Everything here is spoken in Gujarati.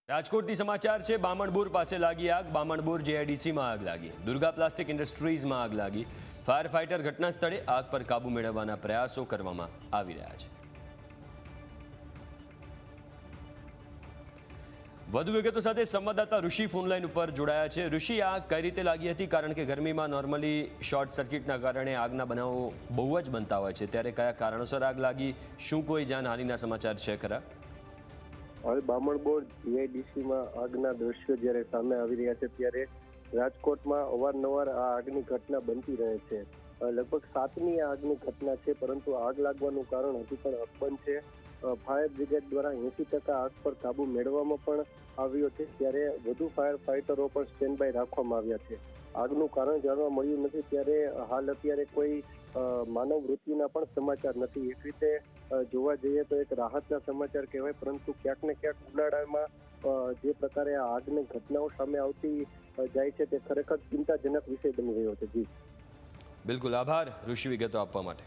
રાજકોટથી સમાચાર છે। બામણબુર પાસે લાગી આગ। બામણબુર જેઆઈડીસીમાં આગ લાગી। દુર્ગા પ્લાસ્ટિક ઇન્ડસ્ટ્રીઝમાં આગ લાગી। ફાયર ફાઇટર ઘટના સ્થળે આગ પર કાબુ મેળવવાના પ્રયાસો કરવામાં આવી રહ્યા છે। વધુ વિગતો સાથે સંવાદદાતા ઋષિ ફોનલાઈન ઉપર જોડાયા છે। ઋષિ, આગ કઈ રીતે લાગી હતી? કારણ કે ગરમીમાં નોર્મલી શોર્ટ સર્કિટના કારણે આગના બનાવો બહુ જ બનતા હોય છે, ત્યારે કયા કારણોસર આગ લાગી? શું કોઈ જાનહાનિના સમાચાર છે ખરા? હવે બામણબોર જીઆઈડીસીમાં આગના દ્રશ્યો જ્યારે સામે આવી રહ્યા છે ત્યારે રાજકોટમાં અવારનવાર આ આગની ઘટના બનતી રહે છે। લગભગ 7મી આગની ઘટના છે, પરંતુ આગ લાગવાનું કારણ હજુ પણ અકબંધ છે। ફાયર બ્રિગેડ દ્વારા 80% આગ પર કાબુ મેળવવામાં પણ આવ્યો છે, ત્યારે વધુ ફાયર ફાઇટરો પણ સ્ટેન્ડ બાય રાખવામાં આવ્યા છે। આગનું કારણ જાણવા મળ્યું નથી, ત્યારે હાલ અત્યારે કોઈ માનવ મૃત્યુના પણ સમાચાર નથી। એક રીતે જોવા જઈએ તો એક રાહતના સમાચાર કહેવાય, પરંતુ ક્યાંક ને ક્યાંક ઉનાળામાં જે પ્રકારે આ આગની ઘટનાઓ સામે આવતી જાય છે તે ખરેખર ચિંતાજનક વિષય બની રહ્યો છે। જી બિલકુલ, આભાર ઋષિ વિગતો આપવા માટે।